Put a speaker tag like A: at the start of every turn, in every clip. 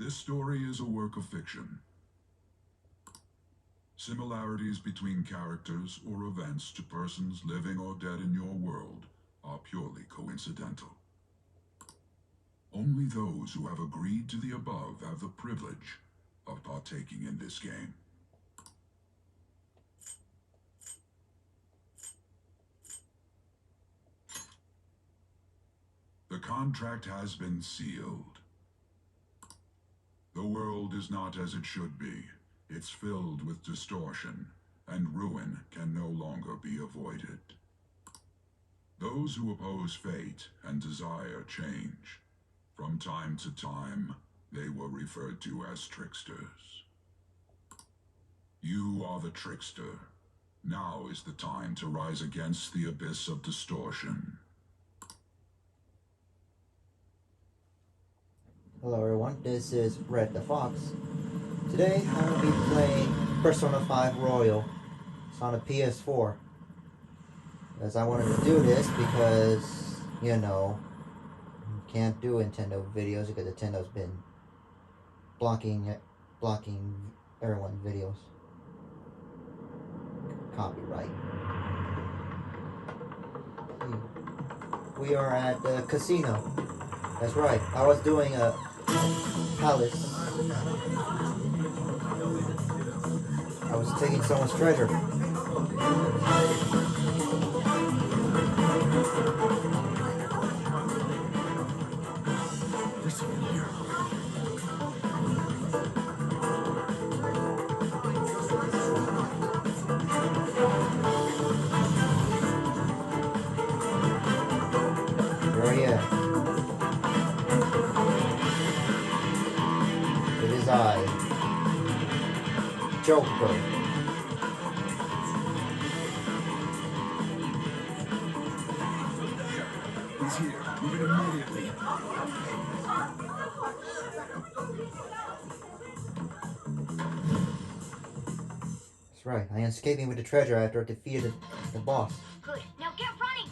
A: This story is a work of fiction. Similarities between characters or events to persons living or dead in your world are purely coincidental. Only those who have agreed to the above have the privilege of partaking in this game. The contract has been sealed. The world is not as it should be. It's filled with distortion, and ruin can no longer be avoided. Those who oppose fate and desire change. From time to time, they were referred to as tricksters. You are the trickster. Now is the time to rise against the abyss of distortion.
B: Hello everyone, this is Red the Fox. Today I'm going to be playing Persona 5 Royal. It's on a PS4. As I wanted to do this because, you know, you can't do Nintendo videos because Nintendo's been blocking everyone's videos. Copyright. We are at the casino. That's right, I was doing a palace. I was taking someone's treasure.
C: There's someone here.
B: Where are you at? It is I, Joker.
C: He's here. Move it immediately.
B: That's right, I am escaping with the treasure after I defeated the boss.
D: Good. Now get running!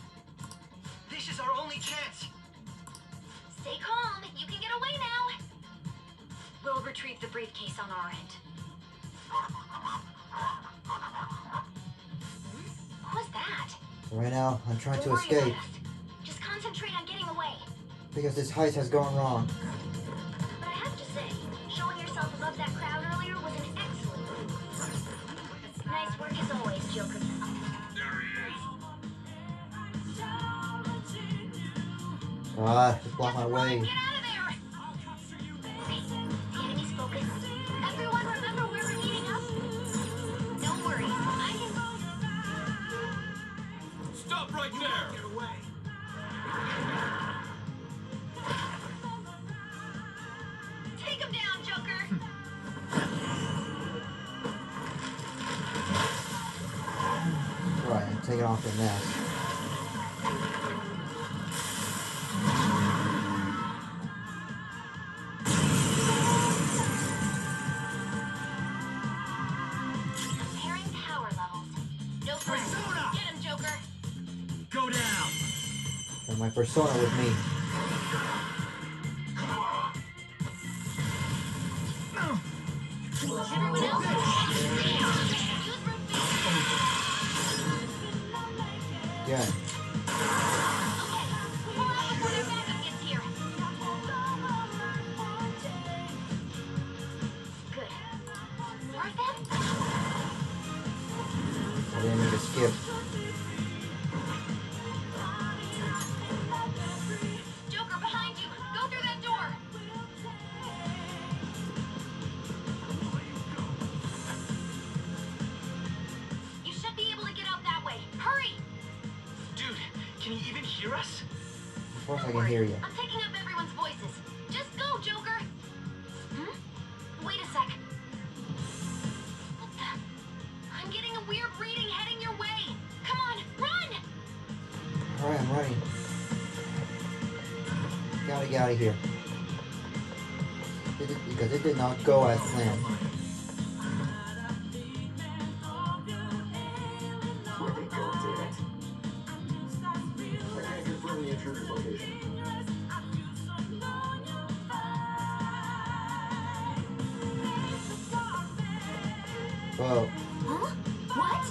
E: This is our only chance.
D: Stay calm. You can get away now. We'll retrieve the briefcase on our end. What was that?
B: Right now, I'm trying to
D: Don't worry about
B: escape
D: us. Just concentrate on getting away.
B: because this heist has gone wrong.
D: But I have to say, showing yourself above that crowd earlier was an excellent move. Nice work as always, Joker.
B: Ah, just block my way.
D: Get out of there! Okay, the enemy's focused. Everyone remember where we're meeting up? Don't worry, I can...
C: Stop right there! Get away!
D: Take him down, Joker!
B: Right, I'm taking off the mask.
D: Comparing power levels. No
C: Persona!
D: Get him, Joker!
C: Go down!
B: And my persona with me.
D: Everyone else, use root
B: Yeah.
D: Okay, pull out before their backup gets here. Good. More of them?
B: I didn't need to skip.
D: Joker, behind you! Go through that door! You should be able to get out that way. Hurry!
E: Dude, can you even hear us?
B: Of course I
D: Don't
B: can
D: worry,
B: hear you.
D: I'm picking up everyone's voices. Just go, Joker! Hmm? Wait a sec. What the? I'm getting a weird reading heading your way. Come on, run!
B: Alright, I'm running. Gotta get out of here. Because it did not go as planned.
F: Whoever the hell did it. I can't confirm the intruder's location.
B: Well,
D: Huh? What?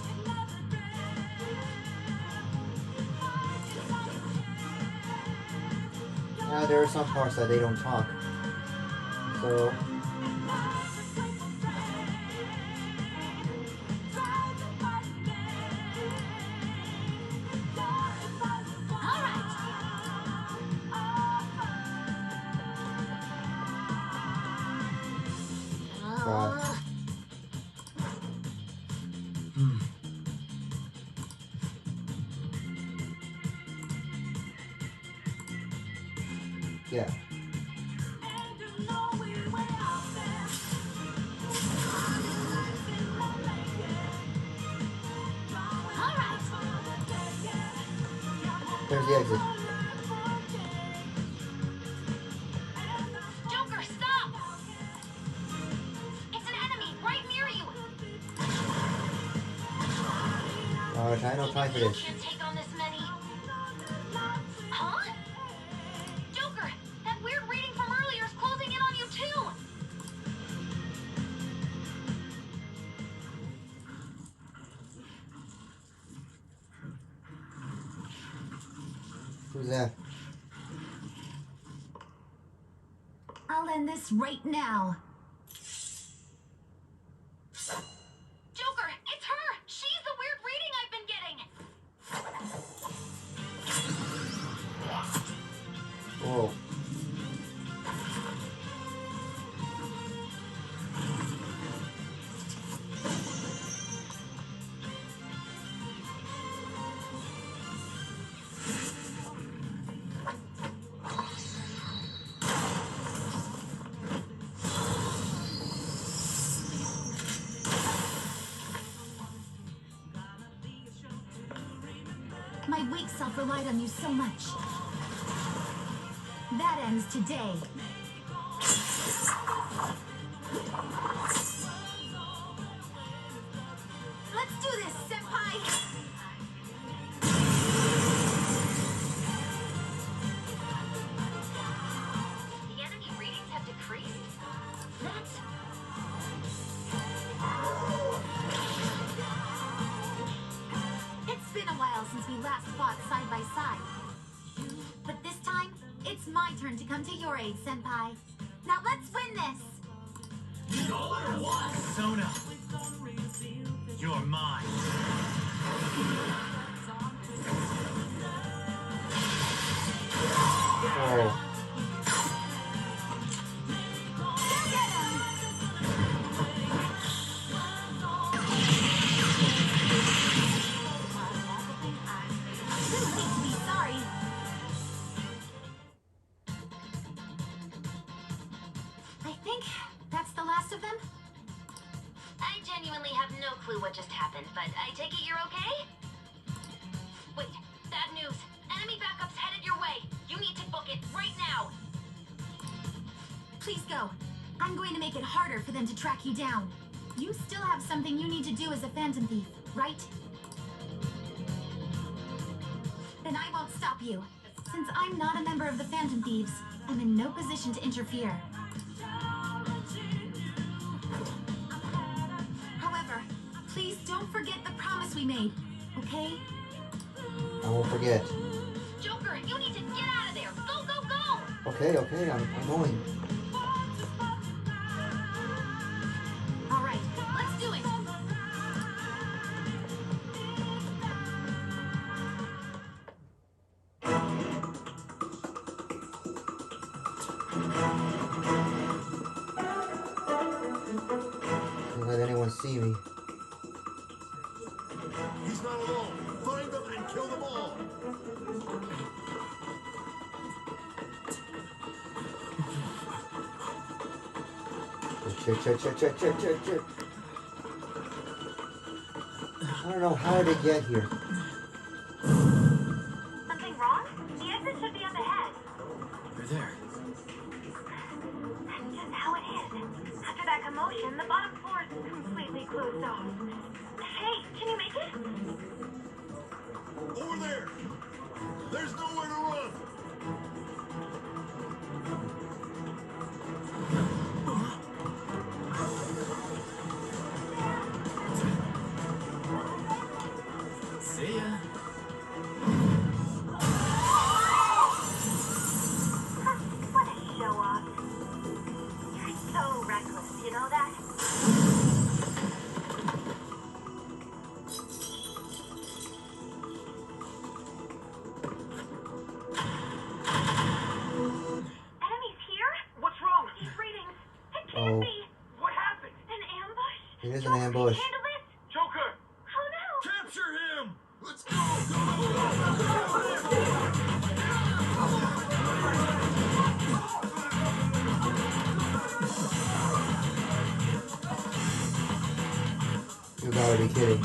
B: yeah, there are some parts that they don't talk. So,
D: All right.
B: God. Yeah.
D: All right.
B: There's the exit.
D: Joker, stop! It's an enemy right near you.
B: Alright, I no time for
D: You
B: this.
D: can't take on this many. Huh? Joker, that weird reading from earlier is closing in on you too.
B: Who's that?
D: I'll end this right now. Joker, it's her! She's the weird reading I've been getting!
B: Whoa.
D: My weak self relied on you so much. That ends today. Let's do this, Senpai! The enemy readings have decreased? That's... It's been a while since we last fought side by side. But this time, it's my turn to come to your aid, Senpai. Now let's win this!
E: Sona, you're mine.
B: Whoa.
D: Too late to be sorry. I think that's the last of them. I genuinely have no clue what just happened, but I take it you're okay? Wait, bad news. Enemy backup's headed your way. You need to book it right now. Please go. I'm going to make it harder for them to track you down. You still have something you need to do as a Phantom Thief, right? Then I won't stop you. Since I'm not a member of the Phantom Thieves, I'm in no position to interfere. However, please don't forget the promise we made, okay?
B: I won't forget.
D: Joker, you need to get out of there! Go, go, go!
B: Okay, I'm going.
D: Alright, let's do it!
B: Don't let anyone see me.
C: He's not alone. Find them and kill them all.
B: Check. I don't know how to get here.
D: Something wrong? The exit should be up ahead.
E: They're there.
D: That's just how it is. After that commotion, the bottom floor is completely closed off. Hey, can you make it?
C: Over there. There's nowhere to run.
B: It is an ambush.
D: Handle this?
E: Joker!
D: Oh no!
C: Capture him! Let's go!
B: You gotta be kidding.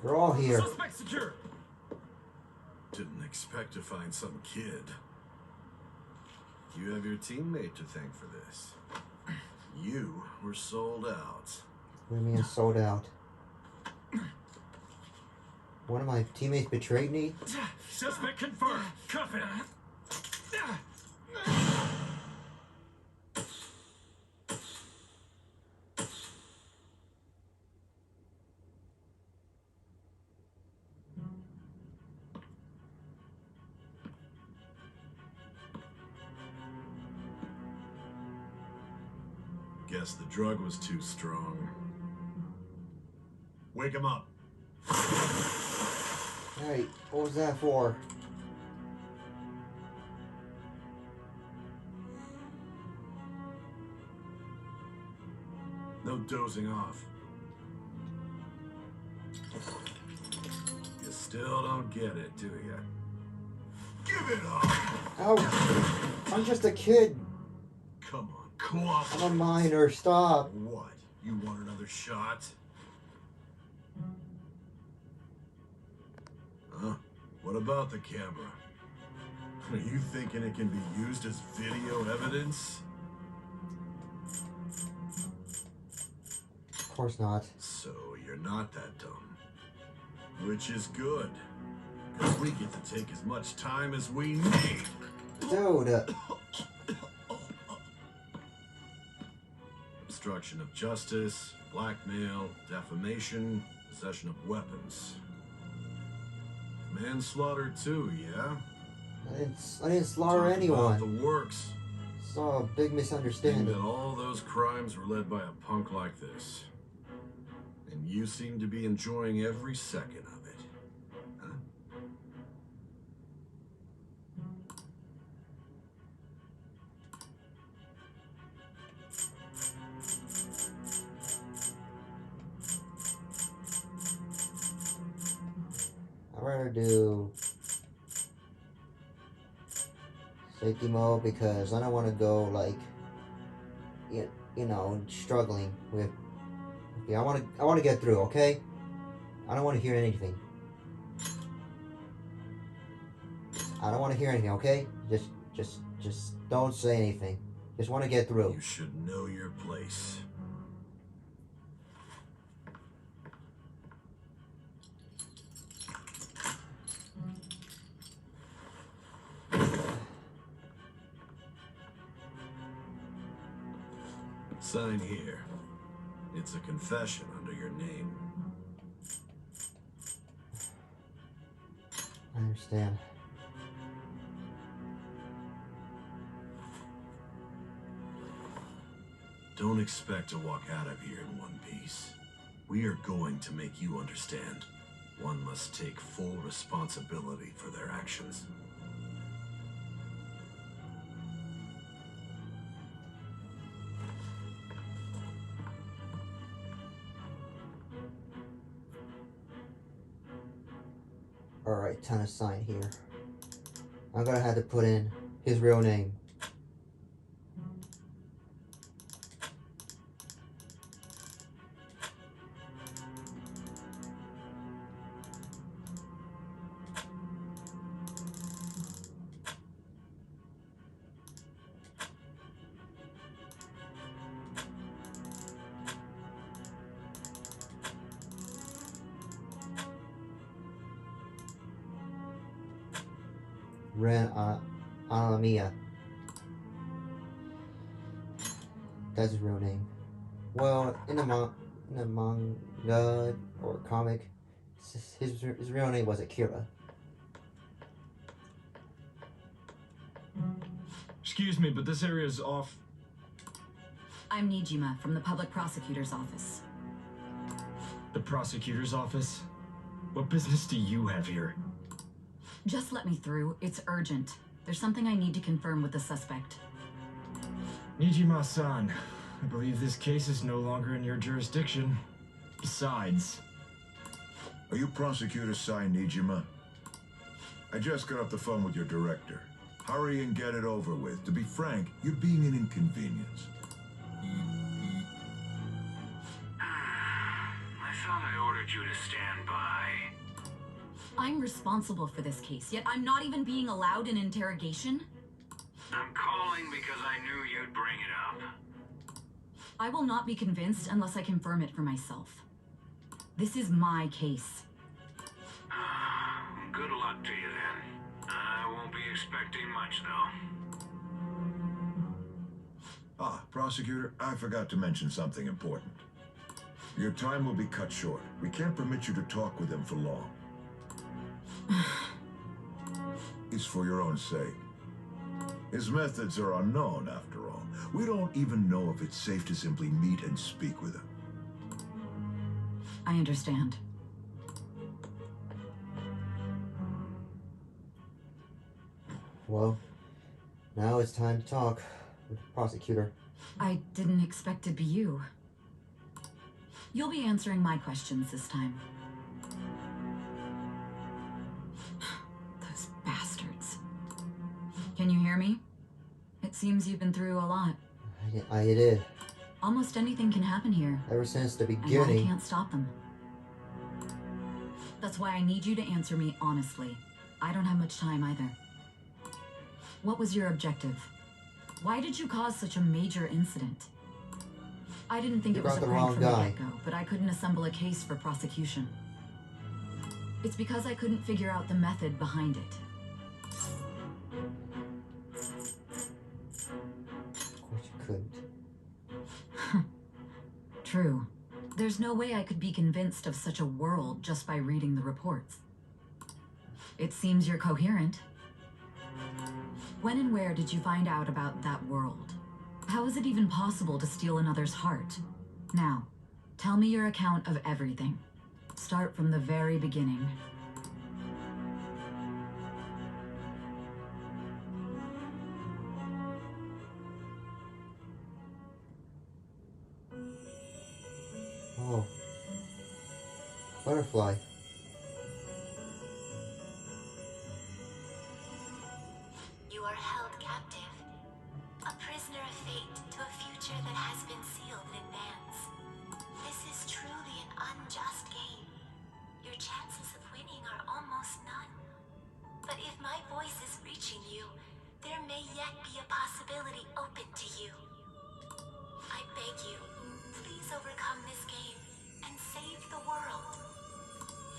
B: We're all here.
E: Suspect secure!
C: Didn't expect to find some kid. You have your teammate to thank for this. You were sold out.
B: What do you mean sold out? One of my teammates betrayed me?
E: Suspect confirmed! Cuff him!
C: Guess the drug was too strong. Wake him up.
B: Hey, what was that for?
C: No dozing off. You still don't get it, do you? Give it up!
B: Ow! I'm just a kid.
C: Come on, cooperate.
B: I'm a minor. Stop.
C: What? You want another shot? Huh? What about the camera? Are you thinking it can be used as video evidence?
B: Of course not.
C: So you're not that dumb. Which is good. Because we get to take as much time as we need.
B: Dude.
C: Obstruction of justice, blackmail, defamation, possession of weapons. Manslaughter too, yeah?
B: I didn't slaughter
C: Talk
B: anyone.
C: about the works.
B: It's all a big
C: Think
B: misunderstanding.
C: that all those crimes were led by a punk like this. And you seem to be enjoying every second of it. Huh?
B: I'd rather do safety mode because I don't want to go like, you know, struggling with. Okay, I want to get through. Okay, I don't want to hear anything. I don't want to hear anything. Okay, just don't say anything. Just want to get through.
C: You should know your place. Sign here. It's a confession under your name.
B: I understand.
C: Don't expect to walk out of here in one piece. We are going to make you understand. One must take full responsibility for their actions.
B: Alright, time to sign here. I'm gonna have to put in his real name. Ren Alamia. That's his real name. Well, in the manga or comic, his real name was Akira.
G: Excuse me, but this area is off.
H: I'm Nijima from the Public Prosecutor's Office.
G: The prosecutor's office? What business do you have here?
H: Just let me through. It's urgent. There's something I need to confirm with the suspect.
G: Nijima-san, I believe this case is no longer in your jurisdiction. Besides...
I: Are you Prosecutor Sai Nijima? I just got off the phone with your director. Hurry and get it over with. To be frank, you're being an inconvenience.
E: I thought I ordered you to stand by.
H: I'm responsible for this case, yet I'm not even being allowed an interrogation?
E: I'm calling because I knew you'd bring it up.
H: I will not be convinced unless I confirm it for myself. This is my case.
E: Good luck to you then. I won't be expecting much though.
I: Ah, Prosecutor, I forgot to mention something important. Your time will be cut short. We can't permit you to talk with him for long. It's for your own sake. His methods are unknown, after all. We don't even know if it's safe to simply meet and speak with him.
H: I understand.
B: Well, now it's time to talk with the prosecutor.
H: I didn't expect to be you. You'll be answering my questions this time. Those bastards. Can you hear me? It seems you've been through a lot.
B: I did.
H: Almost anything can happen here.
B: Ever since the
H: And I
B: beginning.
H: can't stop them. That's why I need you to answer me honestly. I don't have much time either. What was your objective? Why did you cause such a major incident? I didn't think
B: You
H: it was a
B: brought the
H: prank
B: wrong
H: from
B: guy.
H: the get-go, but I couldn't assemble a case for prosecution. It's because I couldn't figure out the method behind it.
B: Of course you couldn't.
H: True. There's no way I could be convinced of such a world just by reading the reports. It seems you're coherent. When and where did you find out about that world? How is it even possible to steal another's heart? Now, tell me your account of everything. Start from the very beginning.
B: Oh. Butterfly.
D: You are held captive, a prisoner of fate to a future that has been sealed in advance. This is truly an unjust game. Your chances of winning are almost none. But if my voice is reaching you, there may yet be a possibility open to you. I beg you, please overcome this game and save the world.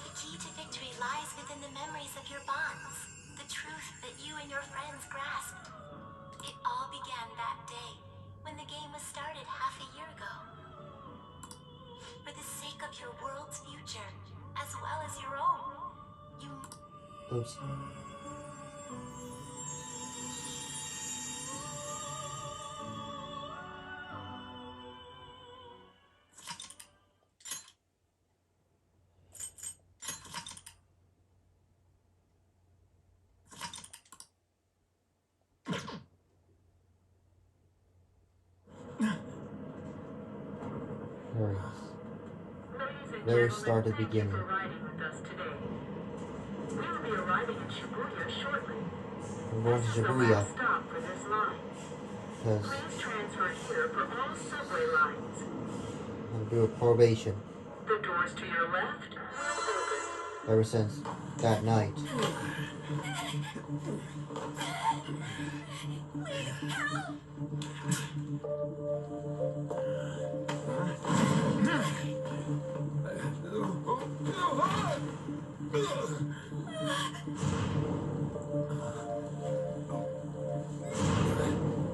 D: The key to victory lies within the memories of your bonds, the truth that you and your friends grasped. It all began that day, when the game was started half a year ago. For the sake of your world's future, as well as your own, you...
B: Oops. There it is. Very start at the beginning.
F: Thank you for riding with us today. We will be arriving in Shibuya shortly.
B: We're going to
F: This is the
B: Shibuya
F: last stop for this line.
B: because
F: Please transfer here for all subway lines.
B: I'm gonna do a probation
F: The doors to your left will open.
B: ever since that night.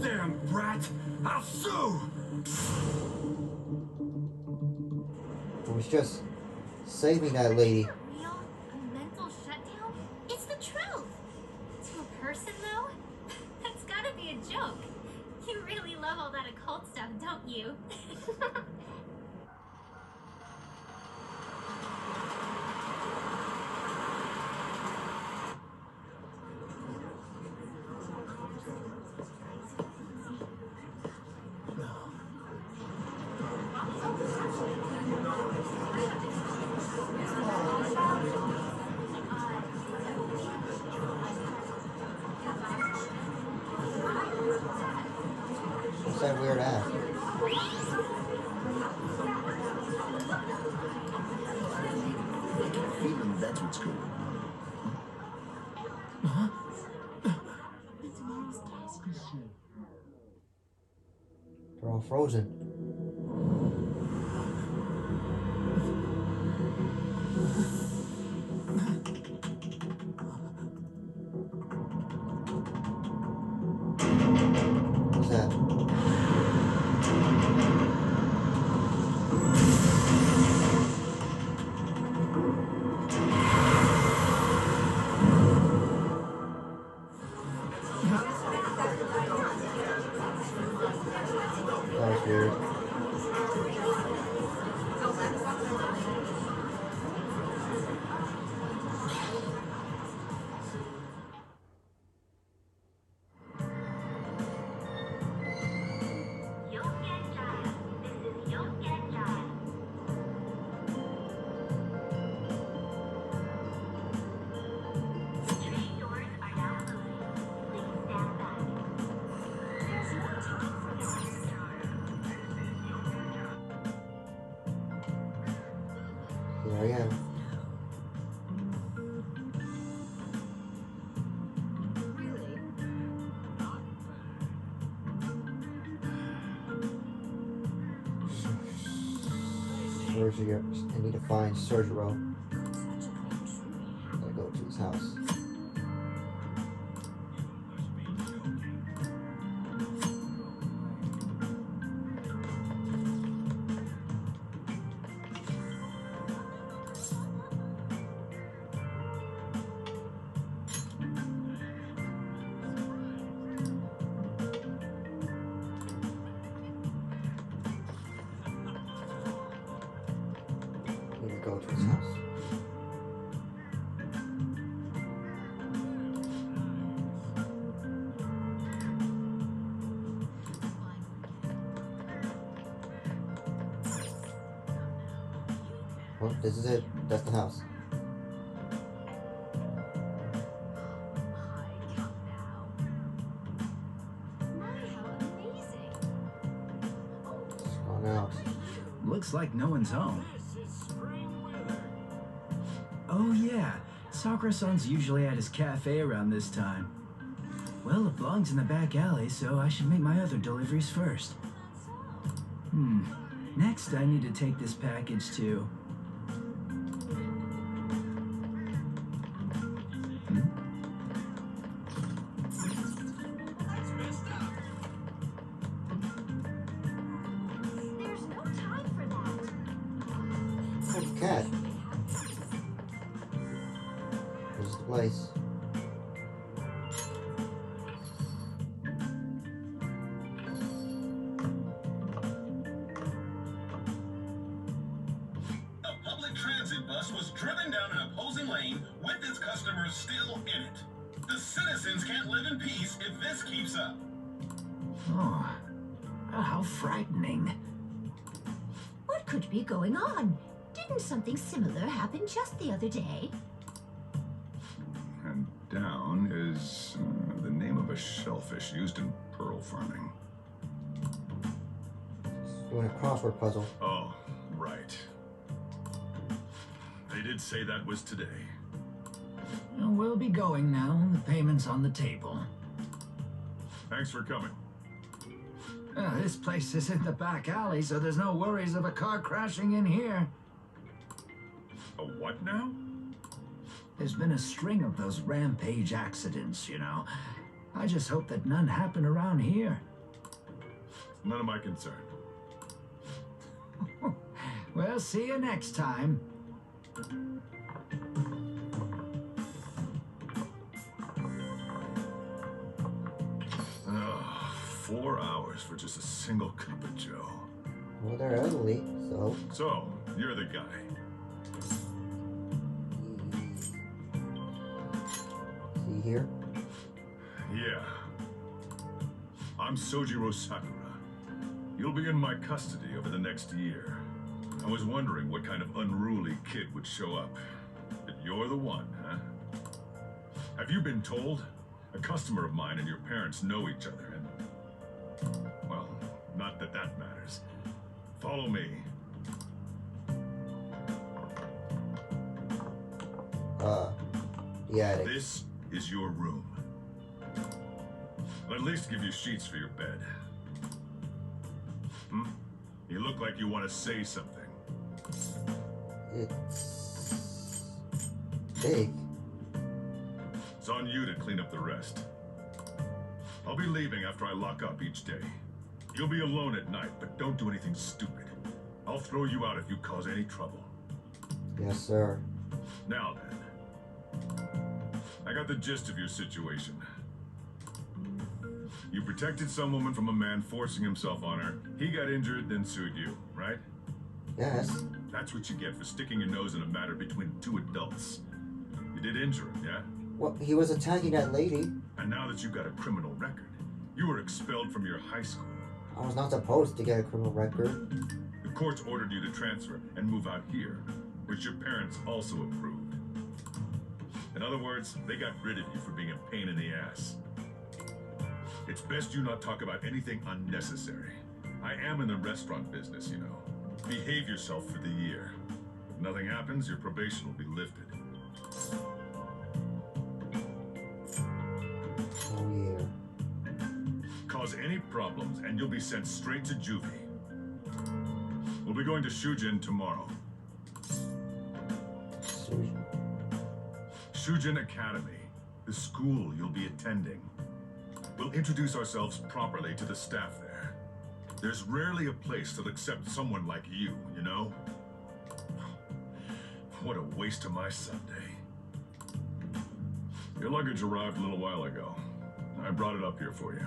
E: Damn brat! I'll sue!
B: I was just saving that lady.
D: Real? A mental shutdown? It's the truth! To a person, though? That's gotta be a joke. You really love all that occult stuff, don't you?
I: That's what's going on.
B: They're all frozen. What's that? That was weird. Here I am. Sergio, I need to find Sergio. Gotta go to his house. Need to go to his house. Well, this is it. That's the house. It's gone out.
G: Looks like no one's home. Oh yeah, Sakura-san's usually at his cafe around this time. Well, it belongs in the back alley, so I should make my other deliveries first. Next, I need to take this package to...
D: There's no time for that.
B: Holy cat. This is the place.
J: A public transit bus was driven down an opposing lane with its customers still in it. The citizens can't live in peace if this keeps up.
G: Oh, how frightening.
F: What could be going on? Didn't something similar happen just the other day?
A: And down is the name of a shellfish used in pearl farming.
B: Doing a crossword puzzle.
K: Oh, right. They did say that was today.
G: We'll be going now. The payment's on the table.
K: Thanks for coming.
G: This place is in the back alley, so there's no worries of a car crashing in here.
K: A what now?
G: There's been a string of those rampage accidents, you know. I just hope that none happen around here.
K: None of my concern.
G: Well, see you next time.
K: Ugh, 4 hours for just a single cup of joe.
B: Well, they're elderly, so.
K: So, you're the guy.
B: See here?
K: Yeah. I'm Sojiro Sakura. You'll be in my custody over the next year. I was wondering what kind of unruly kid would show up. But you're the one, huh? Have you been told? A customer of mine and your parents know each other, and... well, not that that matters. Follow me.
B: the attic.
K: This is your room. I'll at least give you sheets for your bed. You look like you want to say something.
B: It's big.
K: It's on you to clean up the rest. I'll be leaving after I lock up each day. You'll be alone at night, but don't do anything stupid. I'll throw you out if you cause any trouble.
B: Yes, sir.
K: Now then, I got the gist of your situation. You protected some woman from a man forcing himself on her. He got injured, then sued you, right?
B: Yes.
K: That's what you get for sticking your nose in a matter between two adults. You did injure him, yeah?
B: Well, he was attacking that lady.
K: And now that you've got a criminal record, you were expelled from your high school.
B: I was not supposed to get a criminal record.
K: The courts ordered you to transfer and move out here, which your parents also approved. In other words, they got rid of you for being a pain in the ass. It's best you not talk about anything unnecessary. I am in the restaurant business, you know. Behave yourself for the year. If nothing happens, your probation will be lifted.
B: Oh, yeah.
K: Cause any problems, and you'll be sent straight to juvie. We'll be going to Shujin tomorrow. Shujin Academy, the school you'll be attending. We'll introduce ourselves properly to the staff there. There's rarely a place that'll accept someone like you, you know? What a waste of my Sunday. Your luggage arrived a little while ago. I brought it up here for you.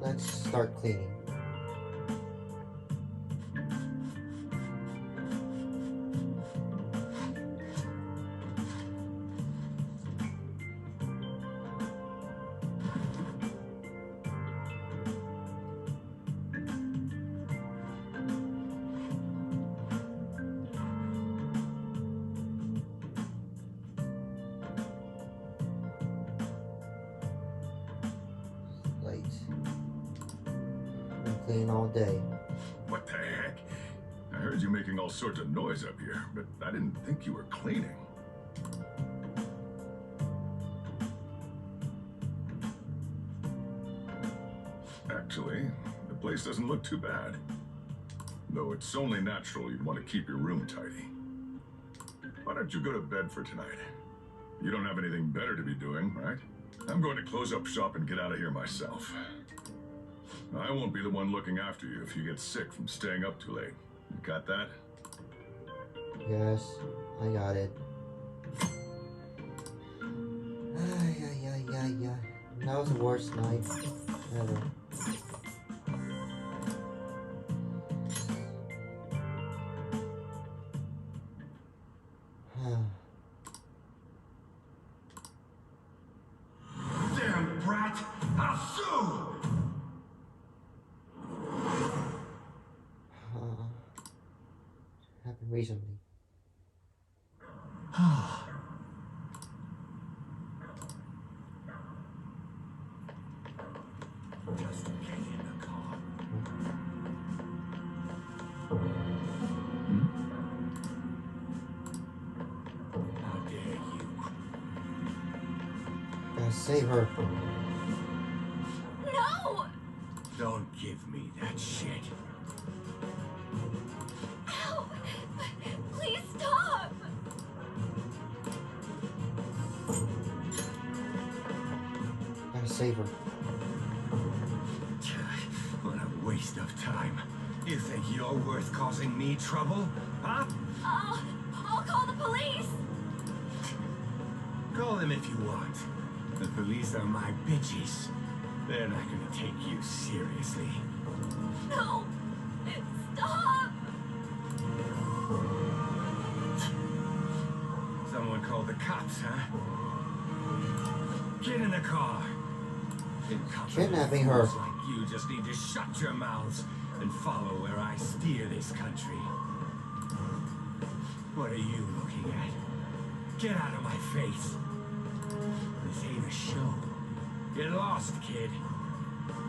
B: Let's start cleaning. Late. Been cleaning all day.
K: What the heck? I heard you making all sorts of noise up here, but I didn't think you were cleaning. Actually, the place doesn't look too bad. Though it's only natural you'd want to keep your room tidy. Why don't you go to bed for tonight? You don't have anything better to be doing, right? I'm going to close up shop and get out of here myself. I won't be the one looking after you if you get sick from staying up too late. You got that?
B: Yes, I got it. Yeah. That was the worst night ever.
J: Damn brat! I'll sue!
B: Happened recently.
J: Just get in the car. How dare you?
B: Gotta save her.
D: No!
J: Don't give me that shit.
D: Ow! Please stop!
B: Gotta save her.
J: What a waste of time. You think you're worth causing me trouble? Huh?
D: I'll call the police!
J: Call them if you want. The police are my bitches. They're not gonna take you seriously.
D: No! Stop!
J: Someone call
L: the cops, huh? Get in the car.
B: Kidnapping her.
L: Like you just need to shut your mouths and follow where I steer this country. What are you looking at? Get out of my face. This ain't a show. Get lost, kid.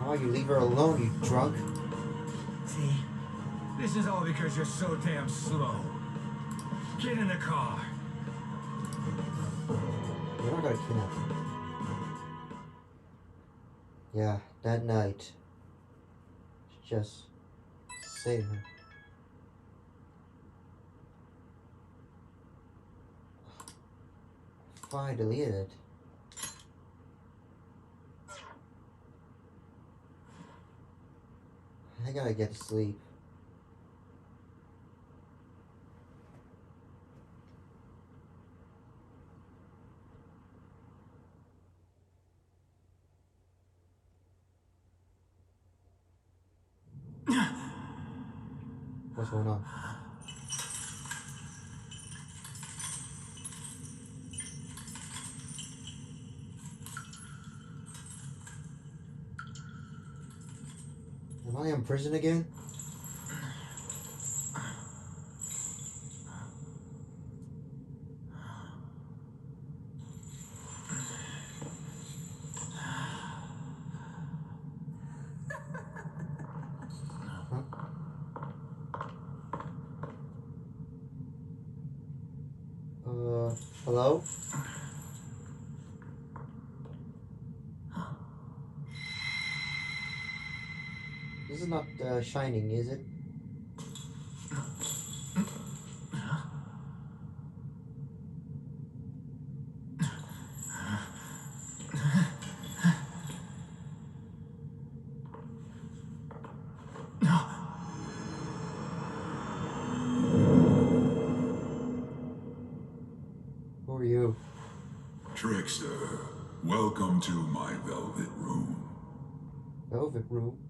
B: Oh, you leave her alone, you drunk.
L: See? This is all because you're so damn slow. Get in the car.
B: You're not gonna kidnap her. Yeah, that night. Just save her. Fine, I deleted it. I gotta get to sleep. What's going on? Am I in prison again? Hello? This is not Shining, is it? Who are you?
A: Trickster, welcome to my velvet room.
B: Velvet room?